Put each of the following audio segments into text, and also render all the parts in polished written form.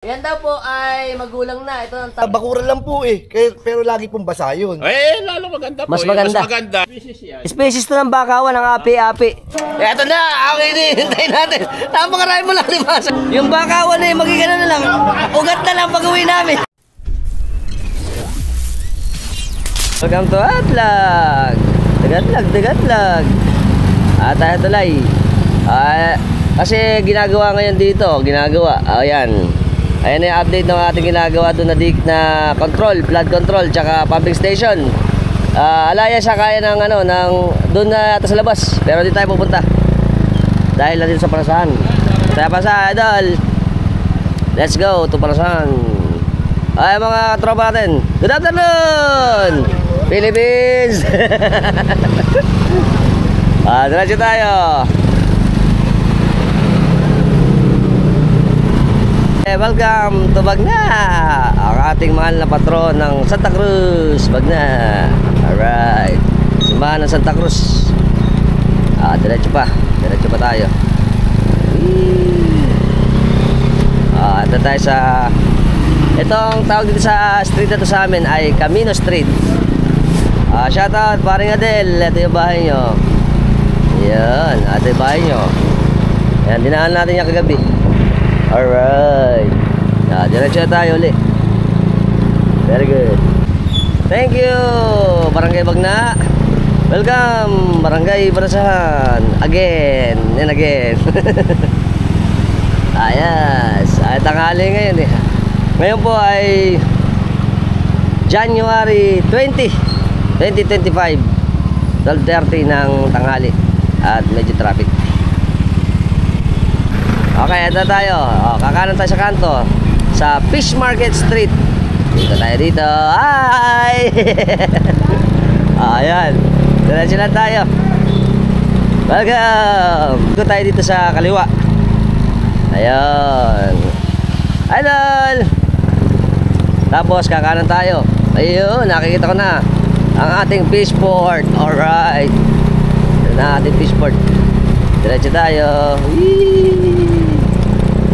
Yan daw po ay magulang na. Ito ang Bakuran lang po eh. Pero lagi pong basa yun. Lalo maganda po. Mas maganda. Mas maganda. species to ng bakawan, ng api-api. Eto na, okay din. Hintayin natin. Napakarami mo lang ni Masa. Yung bakawan eh, magigana na lang. Ugat na lang pag-uwi namin. Welcome to Atlag. Dagatlag. Tayo tulay. Kasi ginagawa ngayon dito. Ayan. Ayan yung update ng ating ginagawa doon na control, flood control, tsaka pumping station. Alaya siya kaya ng doon na sa labas. Pero di tayo pupunta. Dahil na dito sa Parasan. Tayo pa sa idol. Let's go to Parasan. Ay mga tropa natin. Good afternoon, Philippines. Diretso tayo. Welcome to Bagna, ang ating mahal na patron ng Santa Cruz, Bagna. Alright, simbahan ng Santa Cruz. Diretso pa tayo. Ito tayo sa, itong tawag dito sa street na to sa amin ay Camino Street. Shoutout paring Adel, ito yung bahay nyo. Yan, ito yung bahay nyo. Yan, dinaan natin yung kagabi. Alright. Diretso tayo ulit. Very good. Thank you, Barangay Bagna. Welcome, Barangay Parasan. Again and again. Ayos. Ay tanghali ngayon eh. Ngayon po ay January 20, 2025. 12:30 ng tanghali. At medyo traffic. Okay, ito tayo. Kakanan tayo sa kanto. Sa Fish Market Street. Dito tayo dito. Hi! Ayan. Diretso lang tayo. Welcome! Dito tayo dito sa kaliwa. Ayan. Idol! Tapos kakanan tayo. Ayun, nakikita ko na ang ating fish port. Alright. Ito na ating fish port. Diretso tayo. Whee!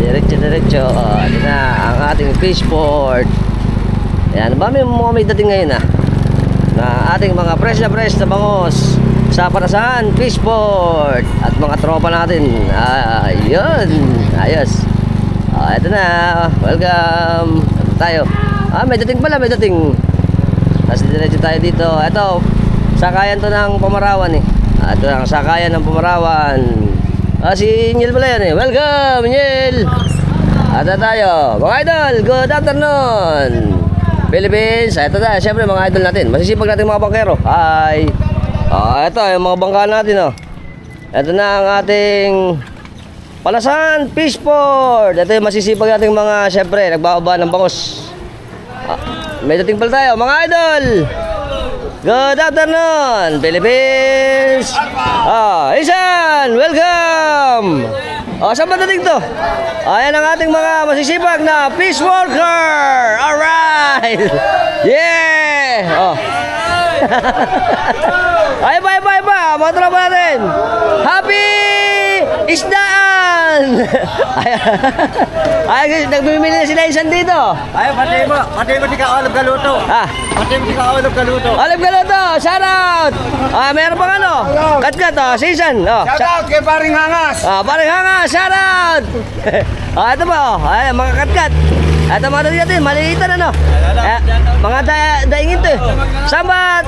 Diretso. Ito na ang ating fish port. Ayan, may dating ngayon na ating mga fresh na bangos sa Parasan fish port. At mga tropa natin. Ayun. Ayos. Ito na. Welcome. Tayo. May dating pala, may dating. Tapos diretso tayo dito. Ito, sakayan to ng Pumarawan eh. Ito ang sakayan ng Pumarawan. Si Niel pala yan eh. Welcome, Niel! Ata tayo. Mga idol, good afternoon, Philippines. Ito tayo, syempre mga idol natin. Masisipag natin mga bangkero. Hi! Ito, yung mga bangka natin. Ito na ang ating Palasan Fish Port. Ito yung masisipag natin mga, syempre, nagbababa ng bangos. May dating pala tayo, mga idol! Good afternoon, Philippines! Isan! Welcome! Saan ba dating to? Ayan ang ating mga masisipag na fish worker! Alright! Yeah! Ay pa! Mga tropa natin! Happy Isdaan! Ay, nagbibili na sila isan dito. Ay, pati mo di ka olog galuto. Pati mo di ka olog galuto. Olog galuto, shout out! Meron pang kat-kat, season. Shout out kay Paring Hangas. Paring Hangas, shout out! Ito ba, ay, mga kat-kat. Ito mga dating, malilitan mga daingin to eh. Saan ba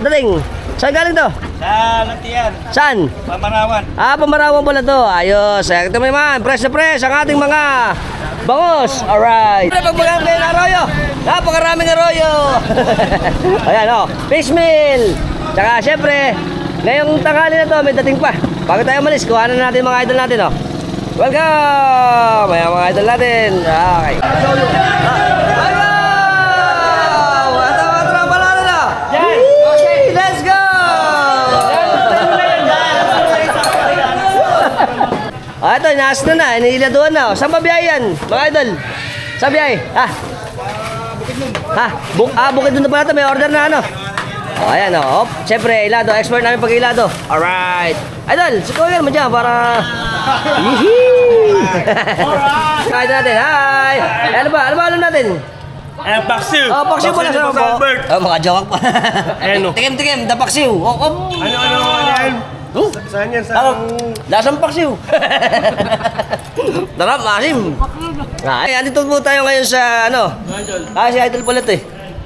dating? Saan galing to? Sa Lantian. Saan? Pamarawan. Pamarawan pala to. Ayos. Ito may man, fresh na fresh ang ating mga bangos. Alright. Pagbagang kayo ng arroyo. Napakaraming arroyo. Ayan fish meal. Tsaka syempre, ngayong tanghali na to, may dating pa. Bago tayo malis, kuhanan natin mga idol natin Welcome! Ayan mga idol natin. Okay. Ito, naas na iniladuan na. Saan ba biyahe yan, mga idol? Saan biyahe? Bukid doon na pala ito, may order na O, ayan o. Siyempre, ilado. Expert namin pag ilado. Alright. Idol, sukuyan mo dyan para... Yee! Kahit natin. Hi! Ano ba? Ano ba alam natin? Paksiw. Oh, paksiw pala sa Boss Albert. Oh, makajawak pa. Ano? Tikim, da paksiw. Oh. Ano yan? Saan yan? Lasang paksiw. Darap, masim. Ay, andito po tayo ngayon sa si Idol pala ito eh.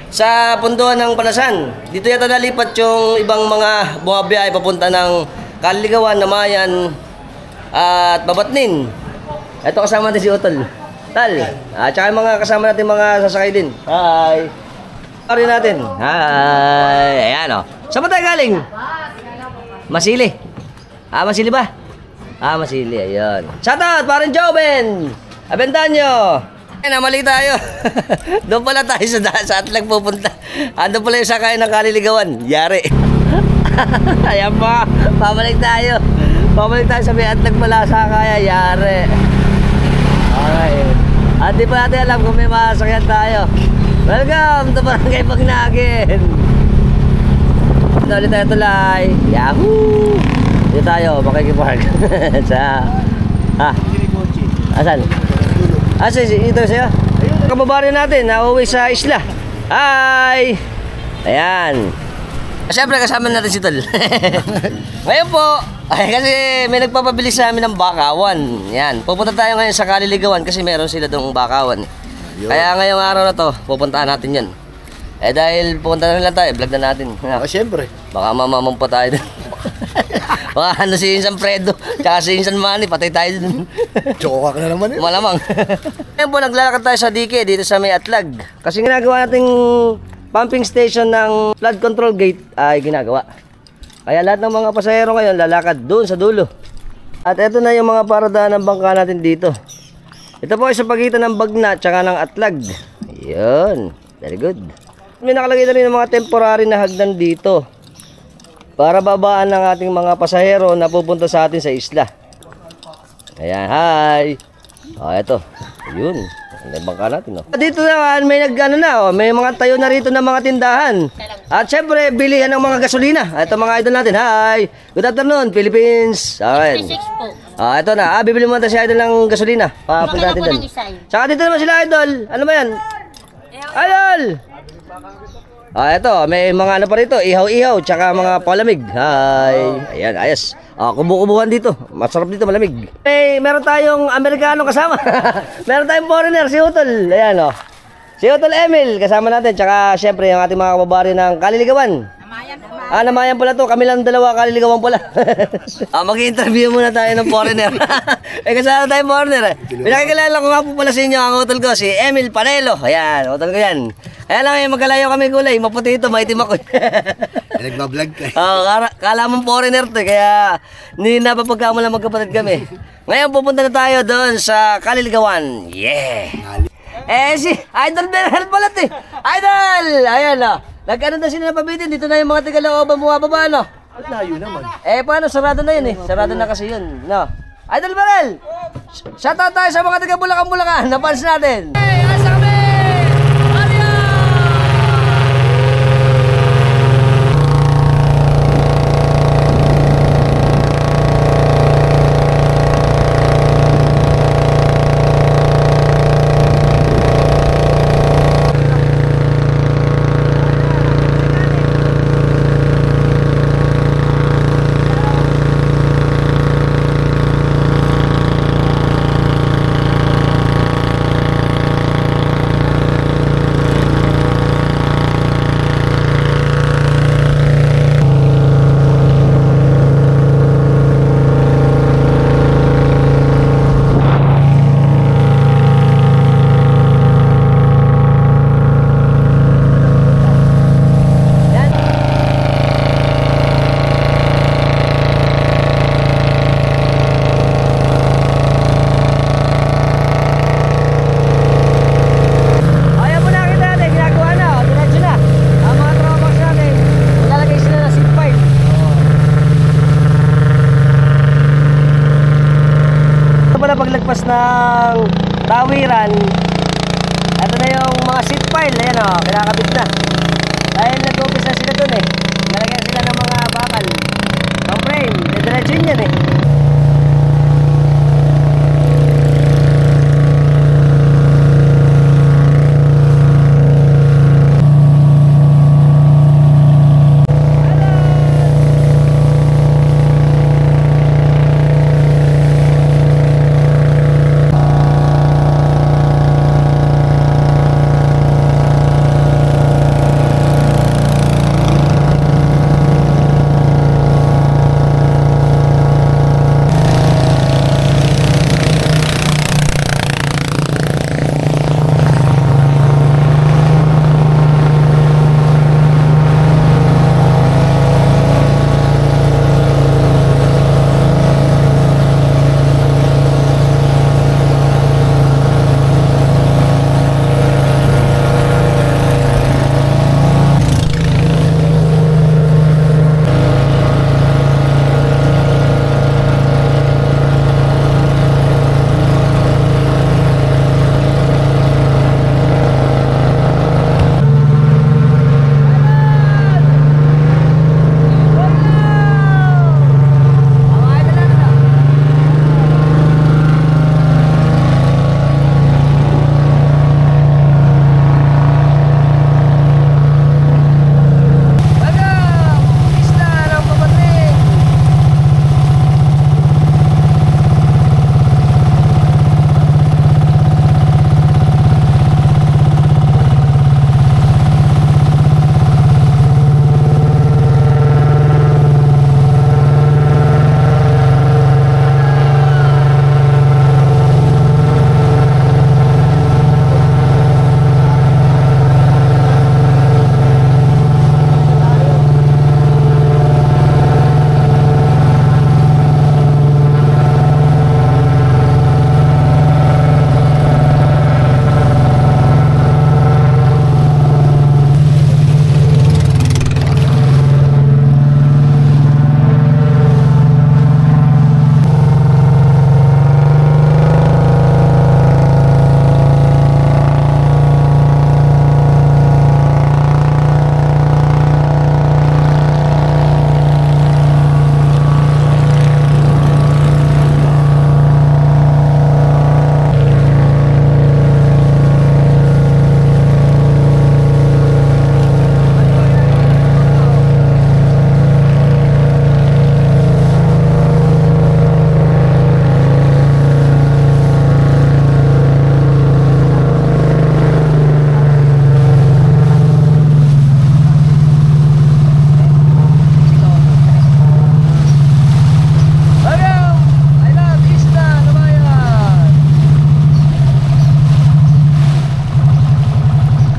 Sa punduhan ng Panasan. Dito yata nalipat yung ibang mga buhabiyay papunta ng Kaliligawan, Namayan at Babatnin. Ito kasama natin si Utol. Tal. At saka yung mga kasama natin mga sasakay din. Hi. Pari natin. Hi. Ayan o. Saan ba tayo galing? Masili. Masili ba? Masili. Ayun. Shoutout, parang Joven. Abentanyo. Ay, namali tayo. Doon pala tayo sa Atlag pupunta. Ando pala yung sakay ng Kaliligawan. Yari. Ayan pa. Pabalik tayo. Pabalik tayo sa may Atlag pala sakay. Yari. Okay. At di pa natin alam kung may masakyan tayo. Welcome to Barangay Bagnagin. Ito ulit tayo tulay. Yahoo! Dito tayo, makikipark. Sa... Asan? Ito sa'yo? Kababaryo natin, nauwi sa isla. Hi! Ayan. Siyempre kasama natin si Tol. Ngayon po, kasi may nagpapabili sa amin ng bakawan. Yan, pupunta tayo ngayon sa Kaliligawan kasi meron sila doong bakawan. Kaya ngayong araw na to, pupuntahan natin yan. Dahil pupunta na lang tayo, vlog na natin. Siyempre. Baka mamamang pa tayo dun. Baka si Insan Fredo, tsaka si Insan Manny, patay tayo dun. Choka ka na naman eh. Malamang. Ngayon po, naglalakad tayo sa dike dito sa may Atlag. Kasi ginagawa nating pumping station ng flood control gate ay ginagawa. Kaya lahat ng mga pasahero ngayon lalakad doon sa dulo. At ito na yung mga paradahan ng bangka natin dito. Ito po ay sa pagitan ng Bagna tsaka ng Atlag. Ayun. Very good. May nakalagay na rin ng mga temporary na hagdan dito para babaan ng ating mga pasahero na pupunta sa atin sa isla. Ayan, hi. Ito. Ayun. Ang bangka natin, Dito naman, may may mga tayo na rito ng mga tindahan. At syempre, bilihan ng mga gasolina. Ito mga idol natin. Hi. Good afternoon, Philippines. Alright. Ito na. Bibili mo natin si idol ng gasolina. Papunta natin doon. Saka dito naman sila idol. Ano ba yan? Idol! Ito, may mga pa rito, ihaw-ihaw, tsaka mga palamig. Hi. Ayan, ayos. Kubo-kubuhan dito. Masarap dito, malamig. Meron tayong Amerikano kasama. Meron tayong foreigner, si Utol. Ayan, si Utol Emil, kasama natin. Tsaka, syempre, yung ating mga kababaryo ng Kaliligawan. Namayan pala to. Kami lang dalawa Kaliligawan pala. Mag-i-interview muna tayo ng foreigner. Kasama tayong foreigner. Pinakikilala ko nga po pala sa inyo ang Utol ko, si Emil Panelo. Ayan, Utol ko yan. Kaya lang magkalayo kami kulay, maputi ito, maitim ako. Nagbablog ka. Kala mong foreigner to, kaya hindi napapagkamo lang magkapatid kami. Ngayon pupunta na tayo doon sa Kaliligawan. Yeah! Si Idol Bernal pala ito. Idol! Ayan nag-ano na sila napabitin, dito na yung mga Tagalooban bumababa Layo naman. Paano, sarado na yun sarado na kasi yun, Idol Bernal! Shoutout tayo sa mga taga-Bulacan, napans natin. Hey, asa kami! paglagpas ng tawiran, ito na yung mga seat pile. Ayan o, kinakabit na. Dahil nag-umpisa sila dun eh. yan eh.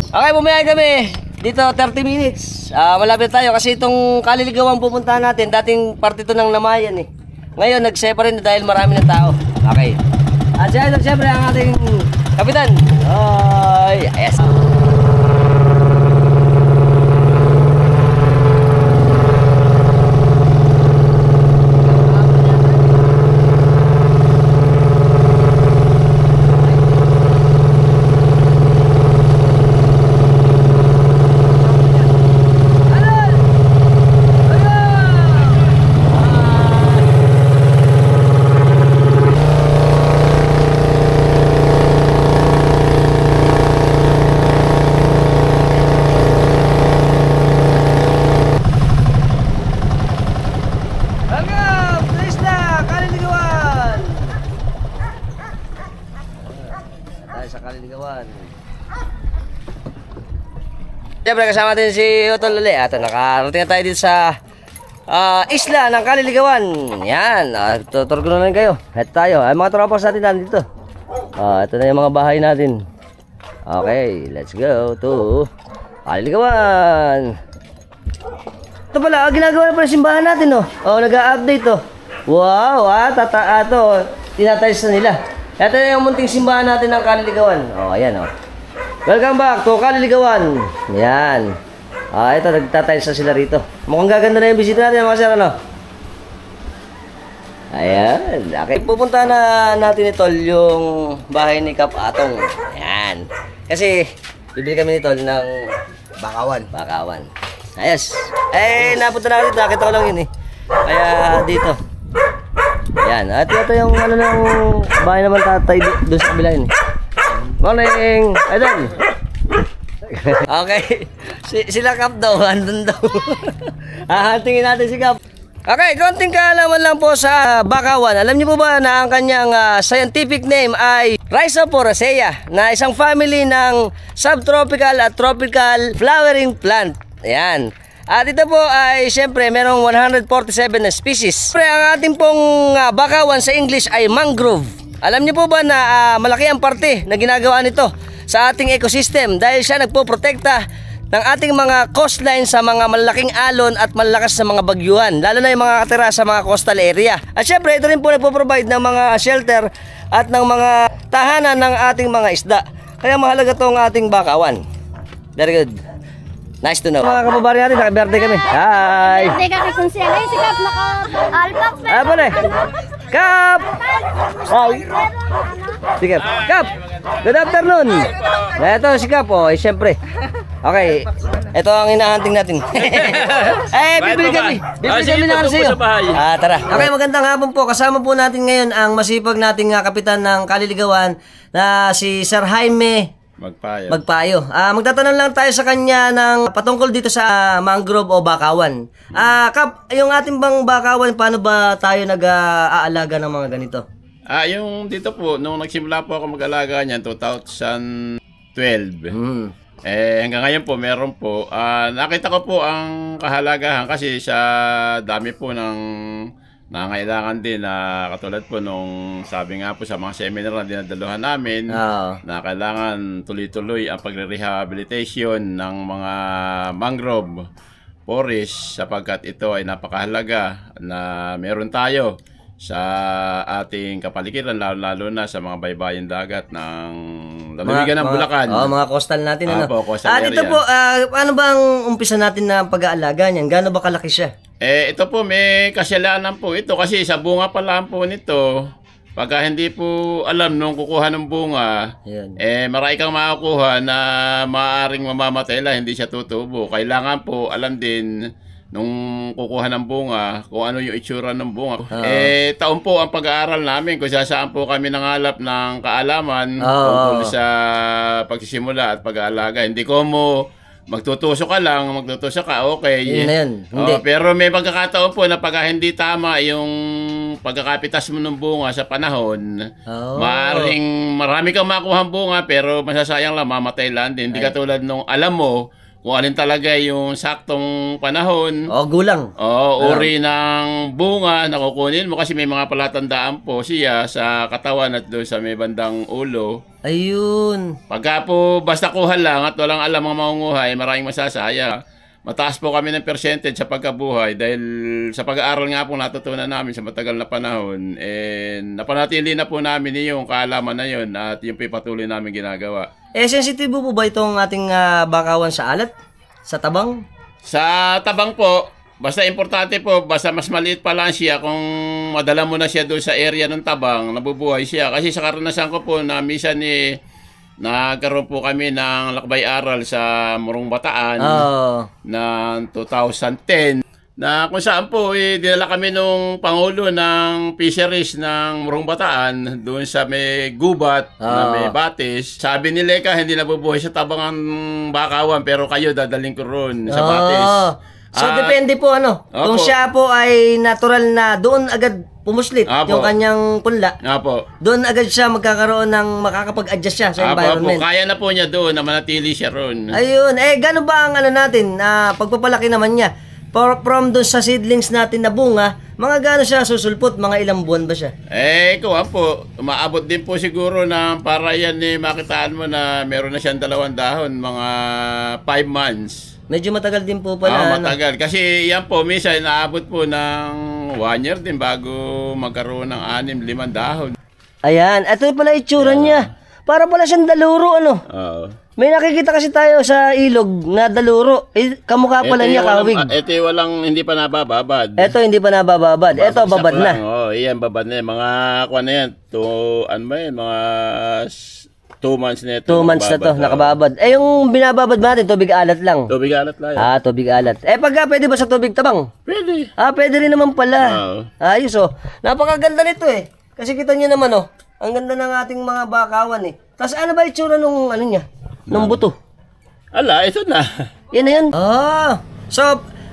Okay, bumayag kami. Dito 30 minutes. Malapit tayo kasi itong Kaliligawan pupuntahan natin. Dating parte ito ng Namayan eh. Ngayon nag-separate na dahil marami ng tao. Okay. At siyempre ang ating kapitan. Ay, yes. Sa Kaliligawan. Siyempre kasama din si Utol Luli. At nakarating na tayo dito sa isla ng Kaliligawan. Yan. Tuturgo na lang kayo. Head tayo. Ay mga tropas natin nandito. Ito na yung mga bahay natin. Okay. Let's go to Kaliligawan. Ito pala. Ginagawa na pala simbahan natin. Nag-a-update. Wow. Ito. Tinatiles na nila. Ito na yung munting simbahan natin ng Kaliligawan. Ayan Welcome back to Kaliligawan. Yan. Ito, nagtatiles na sila rito. Mukhang gaganda na yung bisita natin mga sir, Ayan. Okay. Pupunta na natin ito yung bahay ni Kap Atong. Ayan. Kasi, bibili kami nito ng Bakawan. Ayos. Napunta na ako dito. Nakita ko lang yun Kaya dito. Ayan. At ito yung ano ng bahay naman tatay doon sa kabila yun. Morning! Idol! Okay. Sila Kap daw. Andun daw. Hahantingin natin si Kap. Okay, konting kaalaman lang po sa bakawan. Alam niyo po ba na ang kanyang scientific name ay Rhizoporacea, na isang family ng subtropical at tropical flowering plant. Ayan. At ito po ay siyempre merong 147 na species. Siyempre ang ating pong bakawan sa English ay mangrove. Alam niyo po ba na malaki ang parte na ginagawa nito sa ating ecosystem dahil siya nagpoprotekta ng ating mga coastline sa mga malalaking alon at malalakas na mga bagyuhan, lalo na yung mga katira sa mga coastal area. At syempre ito rin po nagpo-provide ng mga shelter at ng mga tahanan ng ating mga isda. Kaya mahalaga tong ating bakawan. Very good. Nice to know. Mga kababari natin, naka-birthday kami. Hi! Birthday ka kay Consiel. Ay, si Kap naka-alpax. Ah, pala. Kap! Oh. Sige, Kap! Good afternoon! Ito si Kap, oh, siyempre. Okay, ito ang hinahunting natin. Bibili kami. Bibili kami na ano sa'yo. Tara. Okay, magandang hapon po. Kasama po natin ngayon ang masipag nating kapitan ng kaliligawan na si Sir Jaime Magpayo. Magtatanong lang tayo sa kanya ng patungkol dito sa mangrove o bakawan. Kap, yung ating bang bakawan, paano ba tayo nag-aalaga ng mga ganito? Yung dito po, nung nagsimula po ako mag-alaga niyan, 2012. Hanggang ngayon po, meron po. Nakita ko po ang kahalagahan kasi sa dami po ng nangailangan din na katulad po nung sabi nga po sa mga seminar na dinadaluhan namin na kailangan tuloy-tuloy ang pagre-rehabilitation ng mga mangrove forest sapagkat ito ay napakahalaga na meron tayo sa ating kapaligiran lalo na sa mga baybayin dagat ng lalawigan ng Bulacan. Mga coastal natin. Coastal area. Dito po, paano ba ang umpisa natin na pag-aalaga niyan? Gaano ba kalaki siya? Ito po may kasyalanan po ito kasi sa bunga pa lang po nito, pagka hindi po alam nung kukuha ng bunga, marami kang makakuha na maaaring mamamatay lang, hindi siya tutubo. Kailangan po alam din nung kukuha ng bunga kung ano yung itsura ng bunga. Taon po ang pag-aaral namin kung saan po kami nangalap ng kaalaman tungkol sa pagsisimula at pag-aalaga. Hindi ko mo magtutusok ka, okay. Yun na yun. Hindi. Pero may pagkakataon po na pagka hindi tama yung pagkakapitas mo ng bunga sa panahon, maaaring marami kang makuha bunga pero masasayang lang, mamatay lang din. Hindi katulad nung alam mo kung alin talaga yung saktong panahon. Gulang. Uri ng bunga na kukunin mo kasi may mga palatandaan po siya sa katawan at doon sa may bandang ulo. Ayun. Pagka po basta kuha lang at walang alam ang mangunguhay, maraming masasaya. Mataas po kami ng percentage sa pagkabuhay dahil sa pag-aaral nga po natutunan namin sa matagal na panahon. Napanatili na po namin yung kaalaman na yun at yung patuloy namin ginagawa. Sensitive po ba itong ating bakawan sa alat? Sa tabang? Sa tabang po, basta importante po, basta mas maliit pa lang siya kung madala mo na siya doon sa area ng tabang, nabubuhay siya. Kasi sa karanasan ko po na minsan nagkaroon po kami ng lakbay-aral sa Morong Bataan ng 2010 na kung saan po dinala kami nung Pangulo ng Fisheries ng Morong Bataan doon sa may gubat na may batis. Sabi ni Leka, hindi nabubuhay sa tabang ang bakawan pero kayo dadaling ko roon sa batis. So depende po kung siya po ay natural na doon agad pumuslit yung kanyang punla. Doon agad siya magkakaroon ng makakapag-adjust siya sa environment. Kaya na po niya doon na manatili siya roon. Ayun. Gano'n ba ang natin pagpapalaki naman niya? From doon sa seedlings natin na bunga, mga gano'n siya susulpot? Mga ilang buwan ba siya? Kuha po. Umaabot din po siguro na para yan makitaan mo na meron na siyang 2 dahon, mga 5 months. Medyo matagal din po pala. Matagal. Kasi yan po, minsan naabot po ng 1 year din bago magkaroon ng 6-5 dahon. Ayan. Ito pala itsura niya. Para pala siyang daluro, May nakikita kasi tayo sa ilog na daluro. Kamukha pala niya kawig. Ito hindi pa nabababad. Ito hindi pa nabababad. Ito babad na. Iyan babad na. Mga kuha na yan. Mga 2 months na ito. 2 months na to, nakababad. Eh, yung binababad natin, tubig alat lang. Tubig alat lang yan. Ah, tubig alat. Eh, pagka pwede ba sa tubig tabang? Pwede. Ah, pwede rin naman pala. Oo. Ayos, oh. Napakaganda nito, eh. Kasi kita nyo naman, oh. Ang ganda ng ating mga bakawan, eh. Tapos ano ba itsura nung, ano niya? Nung buto? Ala, ito na. Yan na yun. Ah. So,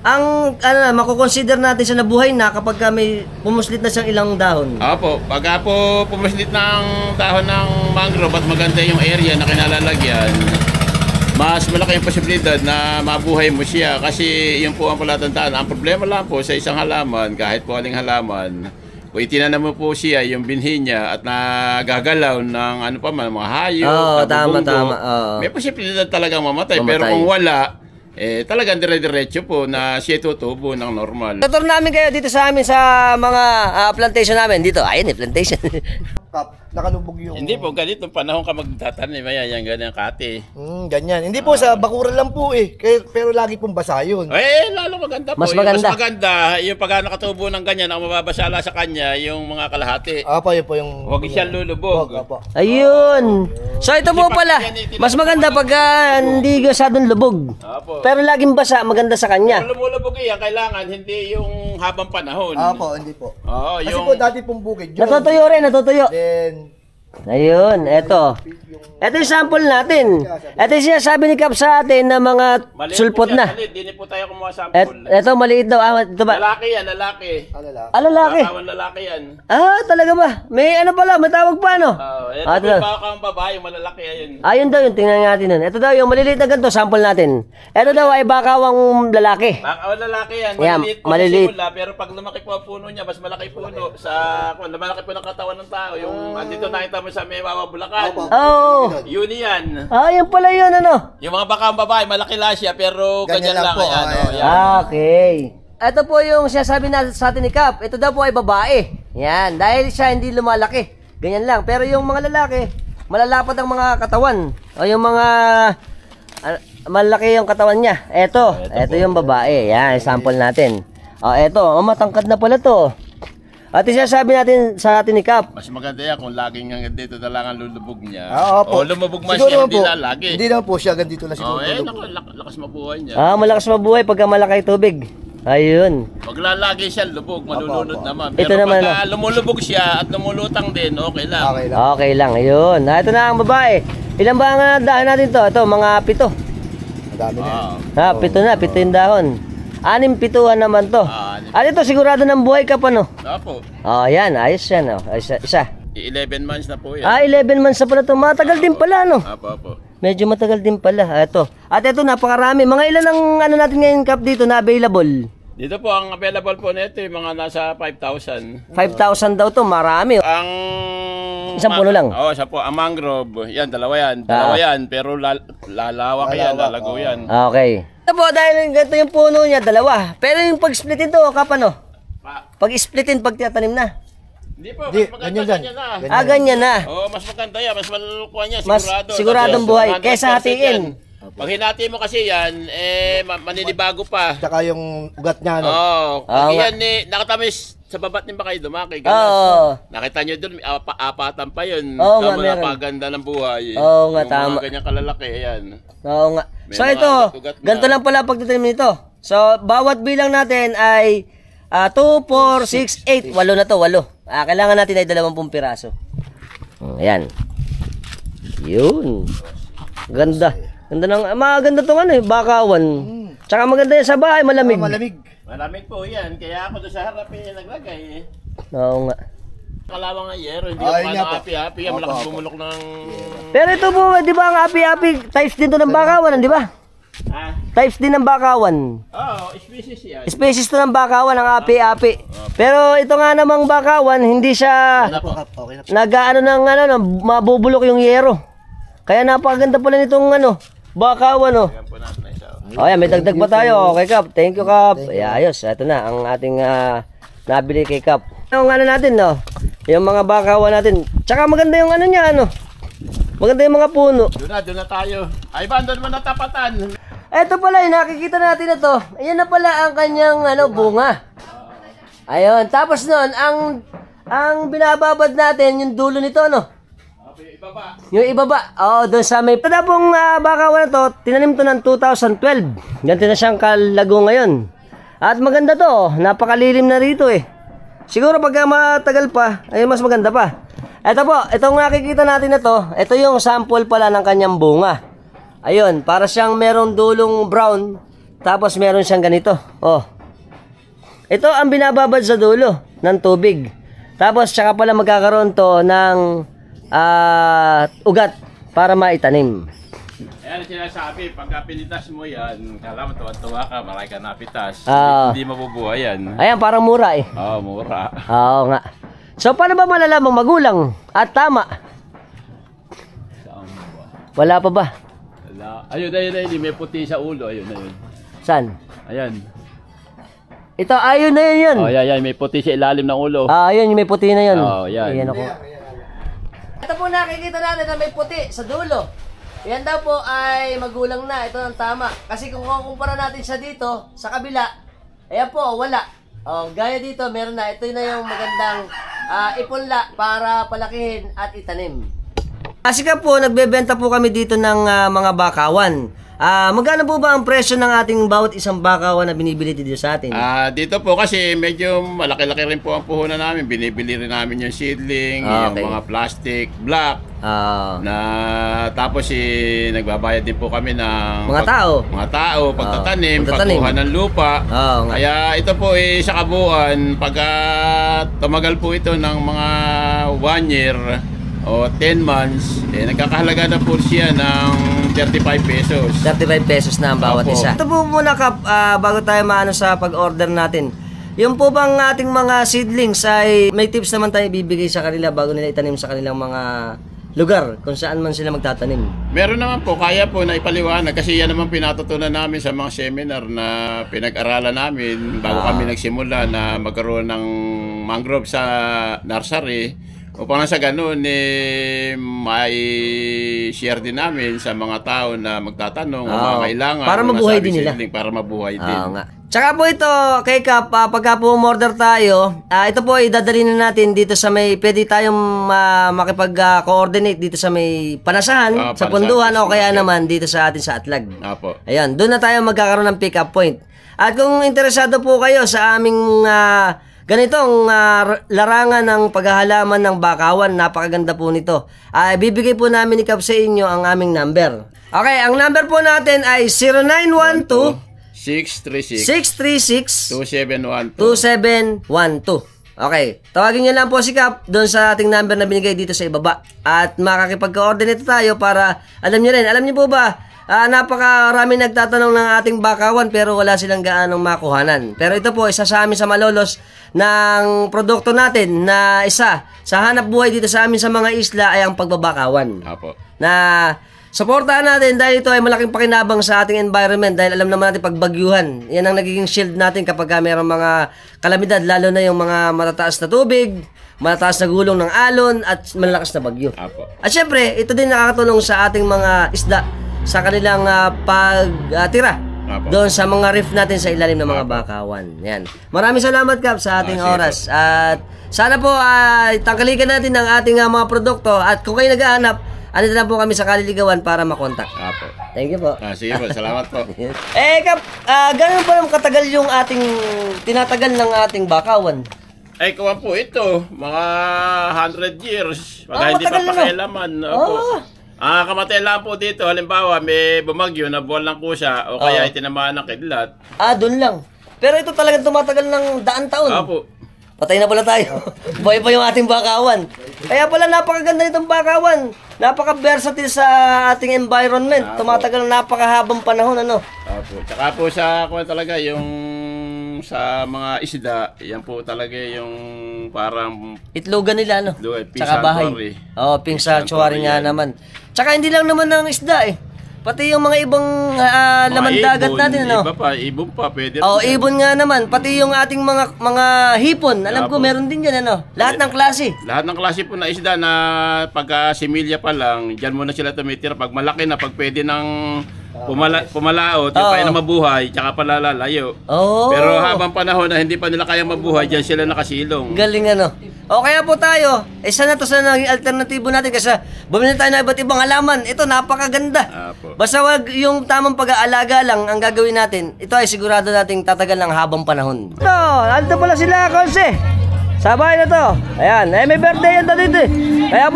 ang, makukonsider natin sa nabuhay na kapag may pumuslit na siyang ilang dahon. Opo, pagka po pumuslit ng dahon ng mangrove at maganda yung area na kinalalagyan, mas malaki yung posibilidad na mabuhay mo siya kasi yun po ang palatandaan. Ang problema lang po sa isang halaman, kahit po aling halaman, kung itinanim mo po siya, yung binhi niya at nagagalaw ng ano pa man, mga hayop, Oo, tama, nabubunggo, tama. Oo. may posibilidad talagang mamatay. Mamatay. Pero kung wala, talagang dire-diretso po na siya tutubo ng normal. Tutur namin kayo dito sa amin sa mga plantation namin. Dito, ayun eh, plantation. Nakalubog yung... Hindi po, ganito panahon ka magtatanim, ayan, yan, ganyan kate. Ganyan. Hindi po, sa bakuran lang po eh. Pero lagi pong basa yun. Lalo maganda po. Mas Yung maganda. mas maganda, yung pag nakatubo ng ganyan, ang mababasala sa kanya, yung mga kalahati. Apa, yun po yung... Huwag siyang lulubog. Apa. Ayun. So ito po pala, mas maganda pag hindi gasadong lubog. Opo. Pero laging basa, maganda sa kanya. Kung lumulubog yan, kailangan hindi yung habang panahon. Apa, hindi po. Oo, Kasi yung... po dati pong bukid yun. Natutuyo rin, natutuyo. Then, Ayun, eto. Ito yung sample natin. Ito yung sinasabi ni Kap sa atin na mga Mali sulpot po siya, na. mali. Di po tayo kumuha sample. Ito, maliit daw. Ito ba? Lalaki yan, lalaki. alala. Lalaki. Bakawan lalaki yan. Talaga ba? May ano pala, may tawag pa, ano? Ito Ito po daw. yung bakang babae, yung malalaki yan. Ayun daw, yung tingnan natin nun. Ito daw, yung maliliit na ganito, sample natin. Ito daw ay bakawang lalaki. Bakawan lalaki yan, Yan, maliliit po maliliit. sa simula, pero pag lumaki po ang puno niya, mas malaki puno sa, kung malaki po ng katawan ng tao, yung andito nakita mo sa may Bulacan. Oo. Yun yan. Yan pala yun, ano? Yung mga bakang babae, malaki lang siya, pero ganyan, Ganyan lang lang. po, Ayan, ayan. yan. Okay. Ito po yung sinasabi na sa atin ni Kap. Ito daw po ay babae. Yan. Dahil siya hindi lumalaki. Ganyan lang. Pero yung mga lalaki, malalapad ang mga katawan. O yung mga... malaki yung katawan niya. Ito yung babae. Yan, sample natin. Ito. Matangkad na pala to. At sinasabi natin sa atin ni Kap. Mas maganda yan kung laging hanggang dito na lang ang lulubog niya. Opo. O lumubog man Siguro siya, naman hindi po, na lagi. Hindi naman po siya, ganito lang siguro. Lakas mabuhay niya. Malakas mabuhay pagka malaki tubig. Ayun. Pag lalagi siya lubog, malulunod Opo. naman. Ito Pero naman, pagka lumulubog siya at lumulutang din, okay lang. Okay lang. Okay lang. Ayun. Ito na ang babae. Ilan ba ang dahon natin to? Ito, mga 7. Madami na yan. 7 yung dahon. 6-7 naman to. Ito, sigurado ng buhay ka pa, no? Opo. Yan. Ayos yan, no? Isa. 11 months na po yan. 11 months na pala to. Matagal din pala, no? Opo. Medyo matagal din pala. Ito. At ito, napakarami. Mga ilan ang ano natin ngayon, Kap, dito na available? Dito po, ang available po nito, yung mga nasa 5,000. 5,000 daw to. Marami. Ang... Isang puno lang? Oo, isa po. Ang mangrove, yan, dalawa yan. Pero lalawak yan, lalago yan. Okay. Ito po, dahil ganito yung puno niya, 2. Pero yung pag-splitin to, Kap, ano? Pag-splitin, pag tiyatanim na. Hindi po, Di, mas maganda ganyan ganyan na. Ganyan na. Oo, mas maganda yan. Mas malukuha niya, Mas sigurado. siguradong buhay. 100% Kesa hatiin. yan. Pag hinati mo kasi yan, maninibago pa. Tsaka yung ugat niya, no? Oo. Oo Pag nga. yan, nakatamis sa babat ni Bakay, lumaki. Oo. Nakita nyo doon, apatan pa yun. Oo nga, Tama, meron. napaganda ng buhay. Oo nga, Yung tama. mga ganyang kalalaki, ayan. Oo nga. May So mga ito, ugat-ugat na. ganito lang pala pagtatanim nito. So, bawat bilang natin ay 2, 4, 6, 8. 8 na to, 8. Kailangan natin ay 20 piraso. Ayan. Yun. Ganda. Ganda ng, maganda tong ano eh, bakawan. Tsaka maganda yan sa bahay, malamig. Malamig. Malamig po yan, kaya ako doon sa harap naglagay. Oo nga. Kalawang nga yero, hindi Ay, ako nga po. happy-happy. Opo, Malakas opo. bumulok ng... Pero ito po, di ba ang api-api, types din to ng bakawan, di ba? Types din ng bakawan. Oo, species yan. Species to ng bakawan, ang api-api. Pero ito nga namang bakawan, hindi siya Okay na. nag-ano ng mabubulok yung yero. Kaya napakaganda pala nitong bakawan, oh. Yan po natin na isa. Ayan, may dagdag pa tayo. Okay, Kap. Thank you, Kap. Ayos. Ito na, ang ating nabili kay Kap. Yung natin, no? Yung mga bakawan natin. Tsaka maganda yung niya, maganda yung mga puno. Doon na tayo. Ay, ba, doon mo natapatan. Ito pala, nakikita natin ito. Ayan na pala ang kanyang bunga. Ayun. Tapos nun, ang binababad natin, yung dulo nito, Yung ibaba. Doon sa may... Ito na pong bakawan na to, tinanim to ng 2012. Ganito na siyang kalago ngayon. At maganda to, napakalilim na rito eh. Siguro pagka matagal pa, ay mas maganda pa. Ito po, itong nakikita natin na to, ito yung sample pala ng kanyang bunga. Ayun, para siyang merong dulong brown, tapos meron siyang ganito. Ito ang binababad sa dulo ng tubig. Tapos tsaka pala magkakaroon to ng ugat para maitanim. Ayan ang sinasabi, pagka pinitas mo yan, kala mo tuwa ka, marami ka napitas. Hindi mabubuhay yan. Ayan, parang mura eh. Mura. Oo nga. So, paano ba malalamang magulang at tama? Wala pa ba? Ayun, may puti sa ulo. Ayun. Saan? Ayan. Ito, ayun na yun. Yan, may puti sa ilalim ng ulo. Ayun, may puti na yun. Yan. Ayan ako. Ito po nakikita natin na may puti sa dulo. Yan daw po ay magulang na. Ito ang tama. Kasi kung kukumpara natin siya dito, sa kabila, ayan po, wala. Gaya dito, meron na. Ito na yung magandang ipunla para palakihin at itanim. Kasi ka po, nagbebenta po kami dito ng mga bakawan. Magkano po ba ang presyo ng ating bawat isang bakawan na binibili dito sa atin? Dito po kasi medyo malaki-laki rin po ang puhunan namin. Binibili rin namin yung seedling, yung mga plastic, block. Na tapos nagbabayad din po kami ng mga tao, pagtatanim, pagkuha ng lupa. Kaya ito po sa kabuuan, pagka tumagal po ito ng mga 1 year o 10 months, nagkakahalaga na po siya ng 35 pesos. 35 pesos na ang bawat isa. Ito po muna Kap, bago tayo maano sa pag-order natin. Yung po bang ating mga seedlings ay may tips naman tayo bibigay sa kanila bago nila itanim sa kanilang mga lugar kung saan man sila magtatanim? Meron naman po, kaya po na ipaliwanag kasi yan naman pinatutunan namin sa mga seminar na pinag-aralan namin bago kami nagsimula na magkaroon ng mangrove sa nursery. Upang sa ganun, may share din namin sa mga tao na magtatanong o mga kailangan. Para mabuhay din nila. Para mabuhay din. Tsaka po ito, kay Kap, pagka po umorder tayo, ito po idadali na natin dito sa may, pwede tayong makipag-coordinate dito sa may Panasahan, sa Punduhan, o kaya naman dito sa atin sa Atlag. Ayan, doon na tayo magkakaroon ng pick-up point. At kung interesado po kayo sa aming ganitong larangan ng paghahalaman ng bakawan, napakaganda po nito. Bibigay po namin ni Kap sa inyo ang aming number. Okay, ang number po natin ay 0912 636 2712. Okay, tawagin nyo lang po si Kap doon sa ating number na binigay dito sa ibaba. At makakipag-coordinate tayo para alam nyo rin. Alam nyo po ba, napakarami nagtatanong ng ating bakawan pero wala silang gaanong makuhanan. Pero ito po, isa sa amin sa malolos ng produkto natin na isa sa hanap buhay dito sa amin sa mga isla ay ang pagbabakawan. Na suportahan natin dahil ito ay malaking pakinabang sa ating environment dahil alam naman natin pagbagyuhan. Yan ang nagiging shield natin kapag mayroong mga kalamidad, lalo na yung mga matataas na tubig, matataas na gulong ng alon at malalakas na bagyo. At syempre, ito din nakakatulong sa ating mga isda sa kanilang pagtira doon sa mga reef natin sa ilalim ng mga bakawan. Yan. Maraming salamat Kap sa ating oras. At sana po tangkalikan natin ang ating mga produkto at kung kayo naghahanap, andito na po kami sa Kaliligawan para makontak. Thank you po. Sige po, salamat po. Kap, gano'n pa katagal yung ating tinatagal ng ating bakawan? Kuwan po ito, mga 100 years. Pagka hindi pa pakialaman. Kamatay lang po dito, halimbawa may bumagyo na buwan lang po siya o kaya itinamaan ng kidlat. Doon lang. Pero ito talagang tumatagal ng daang taon. Patay na pala tayo. Buhay pa yung ating bakawan. Kaya pala napakaganda nitong bakawan. Napaka-versatile sa ating environment. Tumatagal ng napakahabang panahon, ano? Tsaka po sa talaga yung sa mga isda, yan po talaga yung parang itlogan nila, no? Tsaka bahay. Pink sanctuary nga naman. Tsaka hindi lang naman ng isda eh. Pati yung mga ibang laman dagat natin, ano? Ibon pa, pwede. Ibon nga naman. Pati yung ating mga hipon. Alam ko meron din yan, ano? Lahat ng klase. Lahat ng klase po na isda na pagka similya pa lang, dyan muna sila tumitira. Pag malaki na, pag pwede ng pumalaot, yung Oo. kaya na mabuhay, tsaka palalalayo. Oh. Pero habang panahon na hindi pa nila kaya mabuhay, dyan sila nakasilong. Galing ano. O kaya po tayo, sana to sa naging alternatibo natin kasi bumili tayo ng iba't ibang halaman. Ito napakaganda. Apo. Basta wag yung tamang pag-aalaga lang ang gagawin natin. Ito ay sigurado nating tatagal ng habang panahon. Ito, nandito pala sila, Konse. Sa bahay na to. Ayan, may birthday yan dito eh. Kaya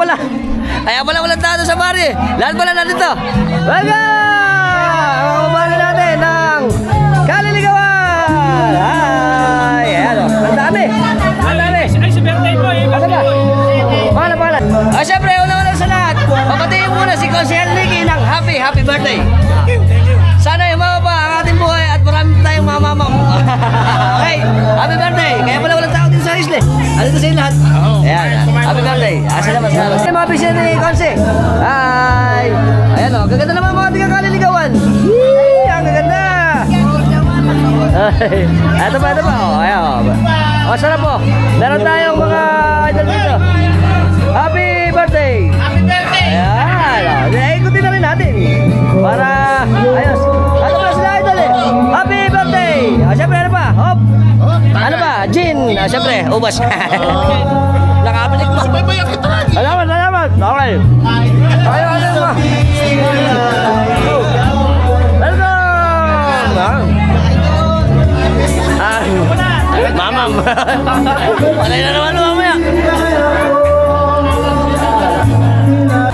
pala walang tao sa bari. Lahat pala nandito. Welcome! Mga kabari natin ng Kaliligawan. Hi! Ayan o, ang dami. Ay, si birthday po eh. Ano ba? Pangalan. Siyempre, una-una sa lahat, papatiin muna si Consel Nicky ng happy birthday. Sana yumaba ang ating buhay at marami tayong mamamam. Okay, happy birthday. Kaya pala walang tao din sa isle. Ano ito sa inyo lahat? Ayan, happy birthday. Salamat. Yung mga bisya ni Consel. Hi! Ayan o, gaganda naman mga ating kaliligawan. Ang gaganda. Ito pa. Ayan o. Sarap po. Meron tayong mga idol dito. Happy birthday! Happy birthday! Ayan. Ikutin na rin natin. Para, ayos. Ano ba sila idol eh? Happy birthday! Siyempre, ano pa? Hop! Ano ba? Gin! Siyempre, ubas. Nakabilik mo. Salamat. Okay. Ano ba? Welcome! Mamam. Patay na naman mamaya.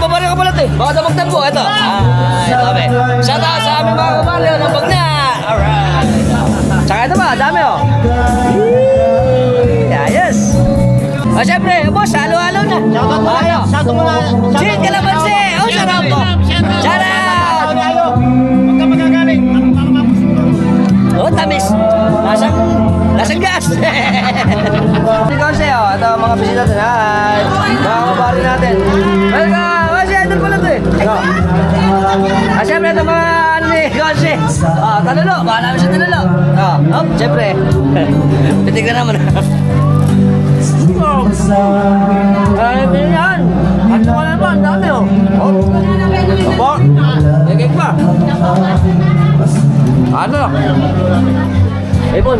Pabari ka pala ito eh. Baka damag-dambo. Ito. Ito kami. Shout out sa aming mga kabaryo ng Bagna. Alright. Tsaka ito ba? Dami oh. Yes. Siyempre, boss, halo-halo na. Shout out muna. Gin Calamansi. Shout out po. Shout out. Huwag ka magagaling. Oh, tamis. Lasang gas. Ikaw sa'yo, ito ang mga bisita natin. Hi. Mga kabari natin. Welcome. Kasi idol pala ito eh. Siyempre ito mga ano ni Konse. Talulo. Baka namin siya talulo. Siyempre. Pitig na naman. Ay, yan. Ano ka naman? Dami oh. Opo. Nagig pa. Ano? Ipon.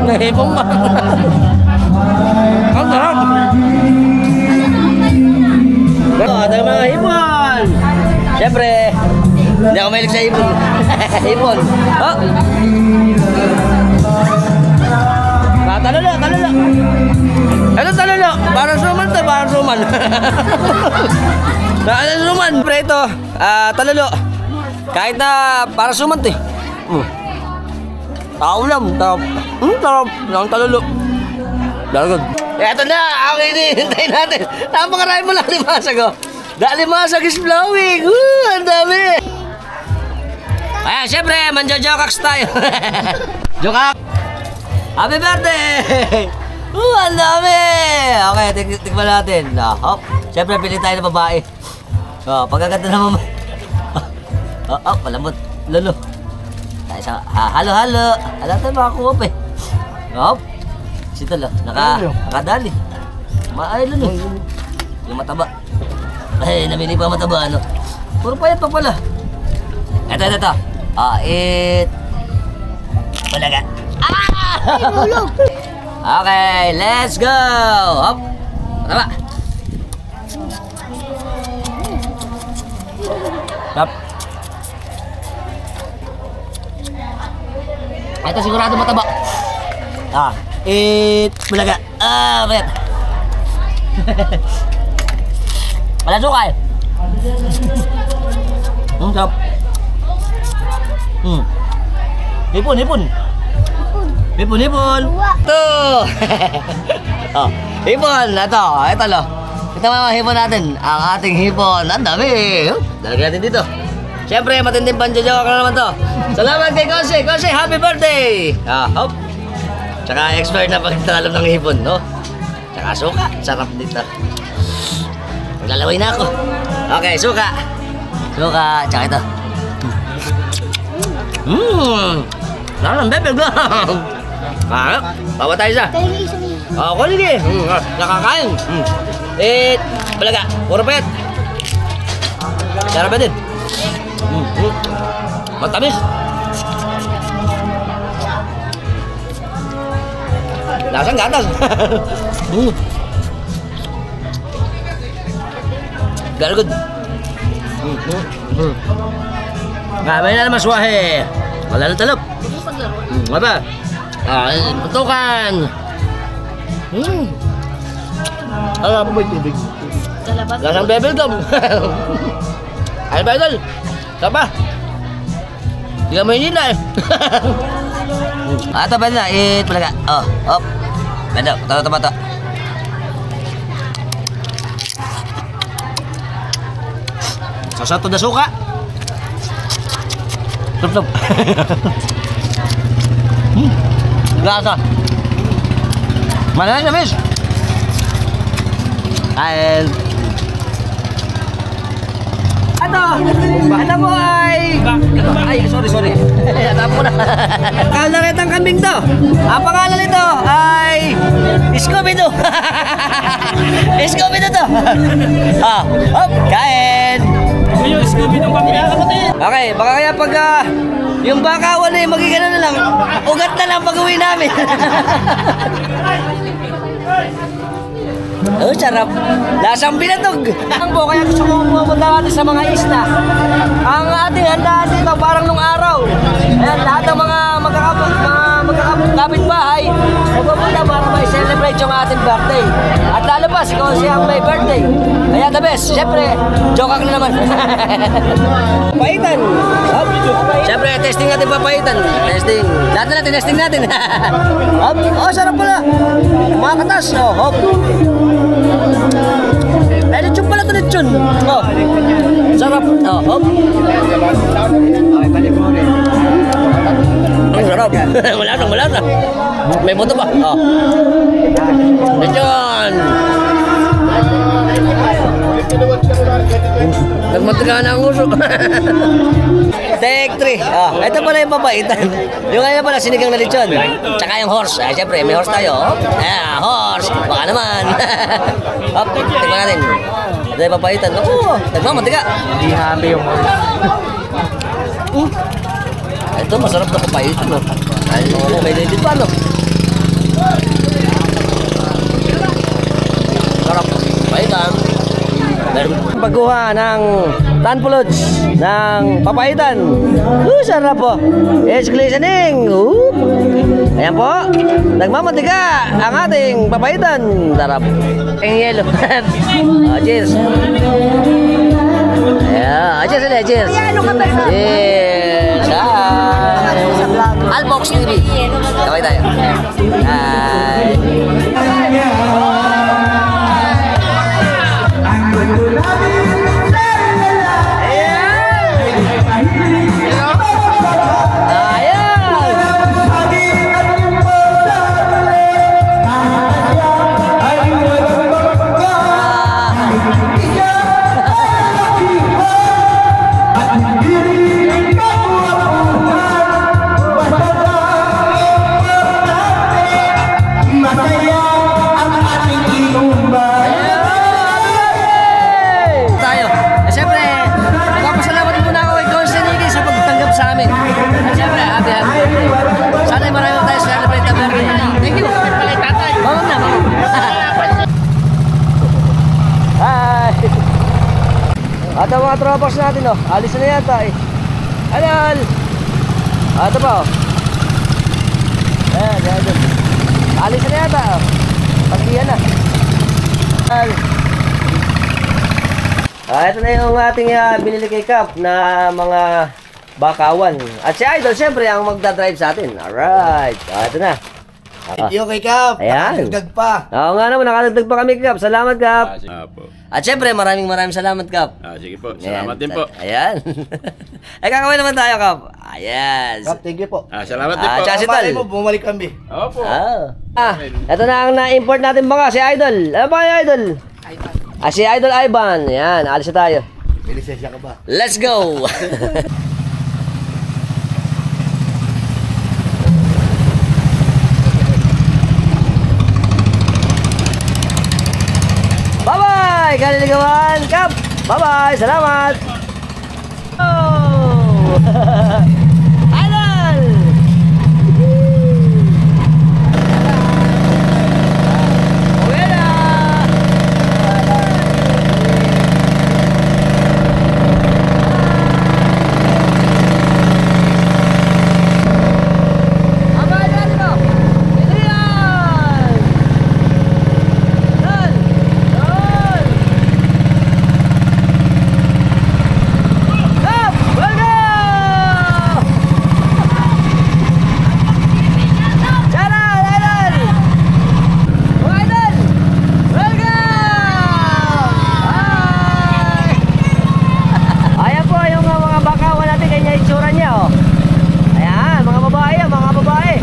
Naipon ba? Ang sarap. Ito yung mga ipon. Siyempre, hindi ako mahilig sa ipon. Ipon. Oh. Talalo. Ano talalo? Parang suman to, parang suman. Suman. Siyempre ito, talalo. Kahit na para suman to eh. Taulam. Tarap. Ang talalo. Dalagod. Eto na, ang hinihintay natin. Napakarami mo lang limasag oh. Limasag is blowing. Ang dami. Ayan, syempre, manjo-jokaks tayo. Jokak. Happy birthday! Ang dami! Okay, tikman natin. Hop. Syempre, pili tayo ng babae. Pagkaganda naman. Malambot. Lolo. Halo-halo. Alam tayo makakuha pa eh. Hop. Sito lo. Nakadali. Ay, lolo. Yung mataba. Ay, namili pa mataba, ano. Puro payat pa pala. Ito. Bulaga. Okay, let's go. Hop. Mataba. Hop. Ito sigurado mataba. Bulaga. Bayat. Wala sukay. Sarap. Hipon. Ito. Hipon. Ito lo. Ito mga hipon natin. Ang ating hipon. Ang dami. Dalagyan natin dito. Siyempre, matinding panjajawa ka na naman to. Salamat kay Konse. Konse, happy birthday. Hop. Tsaka expert na pagtalam ng hipon, no? Tsaka suka. Sarap dito. Maglalaway na ako. Okay, suka. Tsaka ito. Sarap ng bebeg lang. Bawa tayo isa. Sige. Nakakain. Balaga. Puro pet. Sarap ba din? Matamis. Lasang gatas. Very good. May na naman swahe. Wala na talop. Ano ba? Tutukan. Ano ba may tubig? Lasang bebel dom. Ay ba idol? Sapa? Hindi ka may nila eh. Ito ba na? Eat pala ka. Oh, hop. Bendo, tato. Sasato na suka. Tup. Lasa. Malakas na, miss. And ano mo ay sorry. Natapos ko na. Kalaretang kambing to. Ang pangalan nito ay Scooby-Doo. Scooby-Doo to. Hop, kain. Yung Scooby ng kambing. Okay, baka kaya pag yung bakawan ay magiging na lang, ugat na lang pag-uwi namin. Oh, sarap. Lasang binatog. Ang po, kaya gusto ko pumunta natin sa mga isla. Ang ating handaan dito, parang nung araw. Ayan, lahat ng mga magkakapit-bahay, magpupunta para may celebrate yung ating birthday. At lalo pa, ikaw siyang may birthday. Kaya the best. Siyempre, joke na naman. Papaitan. Siyempre, testing natin papaitan. Testing. Lahat na natin, testing natin. Oh, sarap pala. Mga katas. Oh, hop. Ay, lechon pala ito, lechon. Oh, sarap. Oh, hop. Okay, balik mo rin. Ang sarap. Wala na. May buto pa. Oh. Lechon. Nagmatiga na ang uso. Take 3. Oh, ito pala yung papaitan. Yung kanya pala sinigang na lechon. Tsaka yung horse. Ay, syempre, may horse tayo. Horse. Baka naman. Hop, tingnan natin. Ito yung papaitan. Oo, nagmamatiga. Hindi happy yung Ito, masarap na papaitan. Ay, may legit pa, no? Sarap. Papaitan. Pagkuha ng tanpulods ng papaitan. Sarap po. It's glistening. Ayan po. Nagmamatiga ang ating papaitan. Sarap. Ang yelo. Cheers. Ayan. Cheers ulit. Cheers. Cheers. Albox TV. Kaway tayo. Hi. At ang mga tropas natin, oh, alis na yata eh. Halal! Ito pa, oh. Ayan. Alis na yata, oh. Pagdiyan na. Halal! Ito na yung ating binili kay Cap na mga bakawan. At si Idol, siyempre, ang magdadrive sa atin. Alright. Ito na. Thank you kay Cap. Ayan. Nakadagdag pa. Oo nga naman, nakadagdag pa kami kay Cap. Salamat, Cap. Po. At syempre, maraming salamat, Cap. Sige po. Salamat din po. Ayan. Ay, kakawin naman tayo, Cap. Ayan. Cap, thank you po. Salamat din po. Tsaka si Tal. mo, bumalik kami. Opo. Ito na ang na-import natin baka, si Idol. Ano ba yung Idol? Si Idol Ivan. Ayan, alis na tayo. May lisensya ka ba? Let's go! Bye-bye! Kaliligawan, Cap! Bye-bye! Salamat! Idol! Uwi na! Aba, idol dito! Adrian! Idol! Idol! Up! Welcome! Shout out, idol! Mga idol! Welcome! Hi! Ayan po yung mga bakawan natin, ganyan yung itsura niya, oh. Ayan, mga babae yan, mga babae.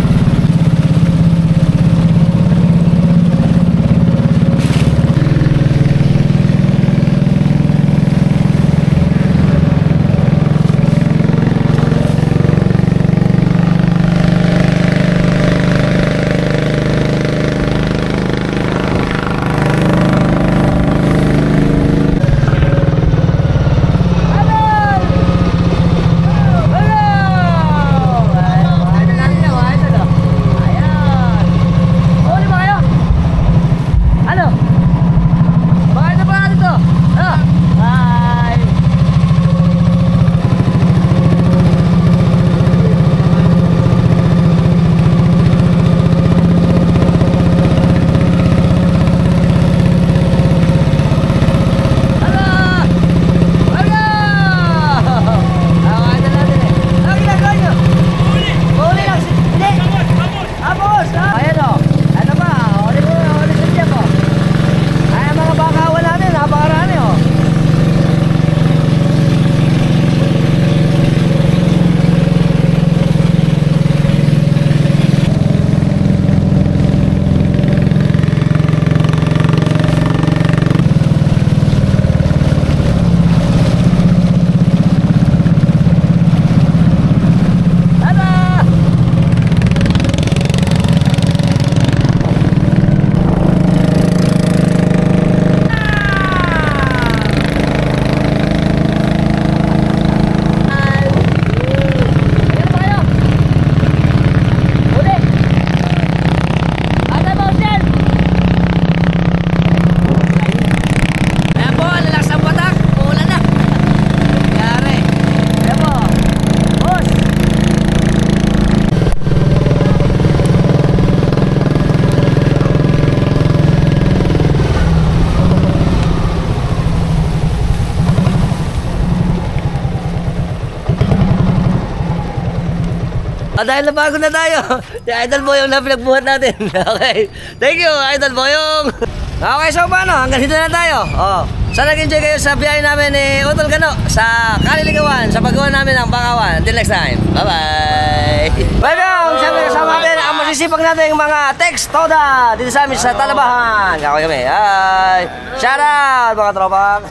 Dahil nabago na tayo. Si Idol Boyong na pinagbuhat natin. Okay. Thank you, Idol Boyong. Okay, so paano? Hanggang dito na tayo. Oh. Sana nag-enjoy kayo sa biyahe namin ni Utol Gano sa Kaliligawan, sa paggawa namin ng Bakawan. Until next time. Bye-bye. Welcome! Siyempre kasama natin ang masisipag natin mga text Toda dito sa amin sa Talabahan. Kakaway kami. Hi! Shout out mga tropa.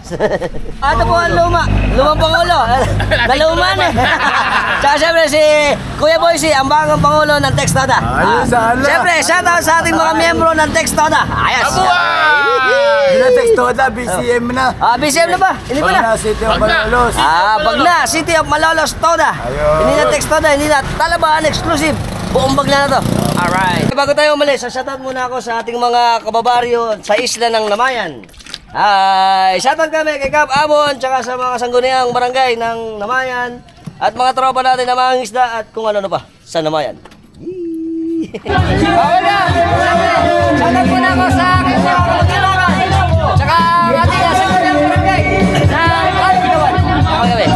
Ano po ang lumang Pangulo. Naluman eh. Tsaka siyempre si Kuya Boysi, ang bagong Pangulo ng Text Toda. Siyempre, shout out sa ating mga miyembro ng Text Toda. Ayos! Hindi na Text Toda, BCM na. BCM na ba? Hindi pa na. Pagna, City of Malolos. Pagna, City of Malolos Toda. Hindi na Text Toda, hindi na Talabahan exclusive. Buong bagla na to. Alright. Bago tayo umalis, shoutout muna ako sa ating mga kababaryo sa isla ng Namayan. Shoutout kami kay Cap Amon, tsaka sa mga sangguniang barangay ng Namayan. At mga tropa natin na mga isda at kung ano pa sa Namayan. Okay na! Shoutout muna ako sa aking mga kapag-ilakan. Tsaka ating sangguniang barangay sa Kaliligawan. Okay kami.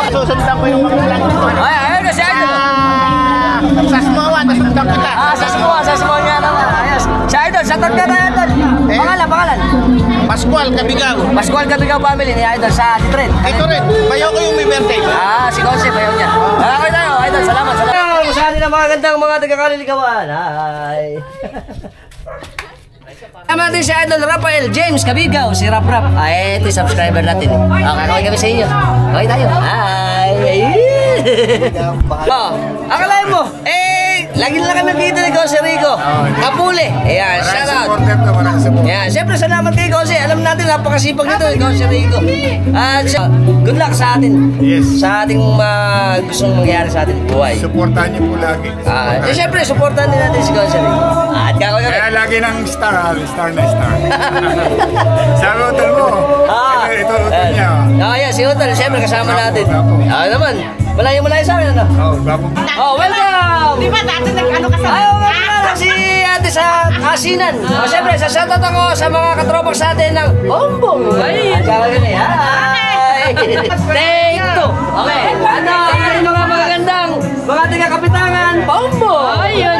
Susundan ko yung mga lang. Ayun na si Idol. Sa Smoa, susundan kita. Sa Smoa nga naman. Ayos. Si Idol, shoutout ka tayo, Idol. Pangalan. Pascual Cabigaw. Pascual Cabigaw family ni Idol sa Titren. Ito rin, bayaw ko yung may birthday. Si Conce, bayaw niya. Okay tayo, Idol. Salamat. Sa atin ang mga gandang mga taga-Kaliligawan. Hi. Tama natin si Idol Rafael James Cabigaw, si Rap. Ito yung subscriber natin. Okay kami sa inyo. Okay tayo. Hi. Akalain mo, Lagi na lang kami nakikita ni Jose Rico. Kapule. Ayan, shout out. Maraming support. Ayan, siyempre salamat kay Jose. Alam natin, napakasipag nito ni Jose Rico. At good luck sa atin. Yes. Sa ating gustong mangyari sa ating buhay. Supportahan niyo po lagi. Siyempre, supportan din natin si Jose Rico. At kakawin kami. Kaya lagi ng star na star. Sabi hotel mo. Ito hotel niya. Yan, si Hotel, siyempre kasama natin. Gapo. Naman, malayo sa amin, ano? Welcome! Di ba dati nag-ano ka sa Si ate sa Asinan. Siyempre, shoutout ako sa mga katropak sa atin ng Bombong. Ay! Hi! Take two. Okay. Ano ang ating mga magagandang mga taga-kapitangan? Bombong! Ayun!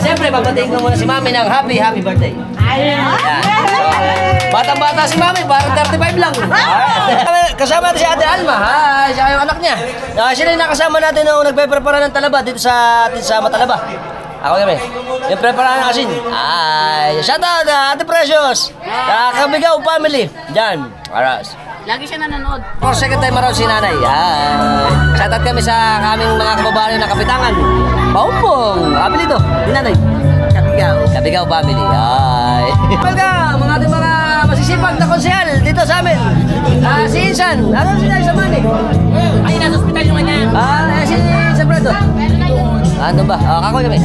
Siyempre, babatiin ko muna si Mami ng happy birthday. Ayan. Batang-bata si Mami, parang 35 lang. Kasama natin si Ate Alma, siya yung anak niya. Sila yung nakasama natin nung nagpe-prepara ng talaba dito sa atin sa Matalaba. Ako kami. Yung prepara ng asin. Shoutout Ate Precious. Kabigaw family. Diyan. Aras. Lagi siya nanonood. For second time araw si Nanay. Shoutout kami sa aming mga kababayan na kapitangan. Paumpong. Apelido. Ni Nanay. Kabigaw family. Welcome mga ating mga masisipag na konsehal dito sa amin. Si Insan. Ano si Insan man eh? Ay, nasa hospital yung kanya. Si Sabrado. Ano ba? Kakoy kami.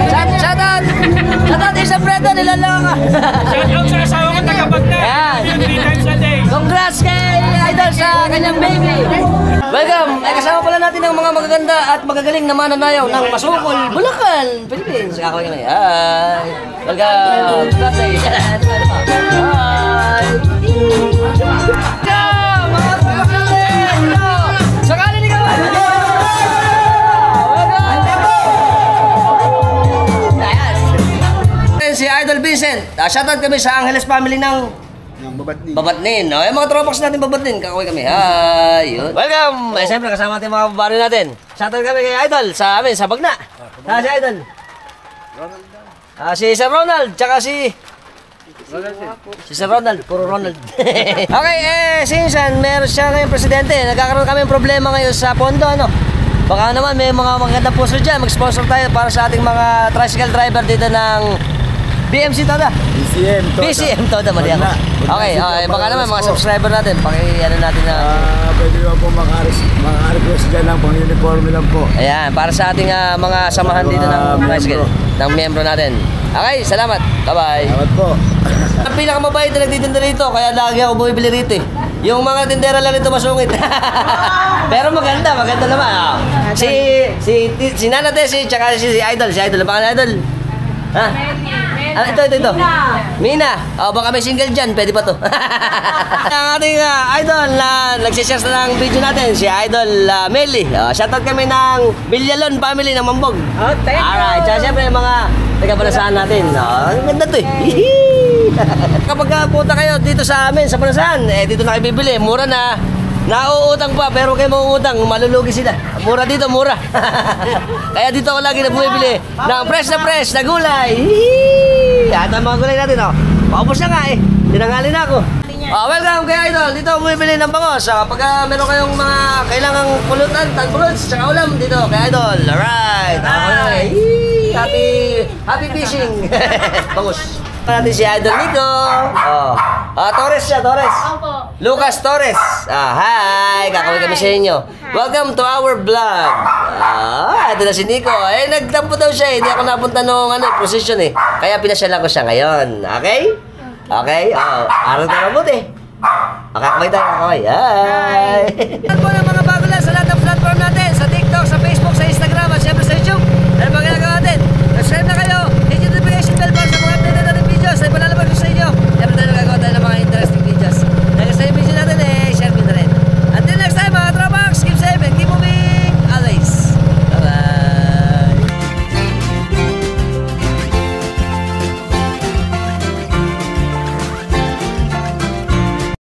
Shoutout! Shoutout Isang Sabrado, nilalaka ka. Shout out sa asawa ko, taga-Bagna. Yan. 3 times a day. Congrats kay Idol sa kanyang baby. Welcome! Kasama pala natin ang mga magaganda at magagaling na mananayaw ng Masukol, Bulacan, Philippines. Kakoy kami. Hi! Welcome! Birthday! Hi! Mga kapatid! Sakali ni kawan! Si Idol Vincent. Shoutout kami sa Angeles family ng Babatnin. Yung mga tropax natin Babatnin. Kakaway kami. Hi! Yun. Welcome! Siyempre kasama natin mga kababari natin. Shoutout kami kay Idol sa amin, sa Bagna. Si Idol. Si Sir Ronald. Tsaka si Sir Ronald. Puro Ronald. Okay, sinsan meron siya ngayong presidente. Nagkakaroon kami ng problema ngayon sa pondo. Baka naman may mga magandang puso dyan. Mag-sponsor tayo para sa ating mga tricycle driver dito ng BMC Toda. BCM Toda, mali ako. Okay, baka naman mga subscriber natin, paki-ano natin na... Pwede ba po maka-request dyan ng pang-uniforme lang po. Ayan, para sa ating mga samahan dito ng tricycle, ng miyembro natin. Okay, salamat. Bye-bye. Salamat po. Ang pinakamabait na nagtitinda rito, kaya lagi ako bumibili rito eh. Yung mga tindera lang rito masungit. Pero maganda naman. Si Nana Tessie, tsaka si Idol. Si Idol, baka Idol. Ha? Ito. Mina. Baka may single dyan. Pwede pa to. Ang ating idol na nagsishare ng video natin, si Idol Meli. Shoutout kami ng Villalon family ng Mambog. Alright. Tsaka siyempre yung mga taga-Panasahan natin. Ang ganda to eh. Kapag punta kayo dito sa amin, sa Panasahan, dito na kayo bibili. Mura na. Nauutang pa, pero kayo mauutang, malulugi sila. Mura dito, mura. Kaya dito ako lagi na bumibili ng fresh na gulay. At ang mga gulay natin, paubos na nga eh. Tinangali na ako. Welcome kay Idol. Dito ako bumibili ng bangos. Pag meron kayong mga kailangang pulutan, tag-fruits, tsaka ulam dito kay Idol. Alright. Happy fishing. Bangos. Natin si Idol Nico. Torres siya, Torres. Lucas Torres. Hi, kakawin kami sa inyo. Welcome to our vlog. Ito na si Nico. Nagtampo daw siya. Hindi ako napunta nung position eh. Kaya pinasyalan ko siya ngayon. Okay? Okay? Araw na mabuti. Kakaway tayo, kakaway. Hi! At po ng mga bago lang sa lahat ng platform natin.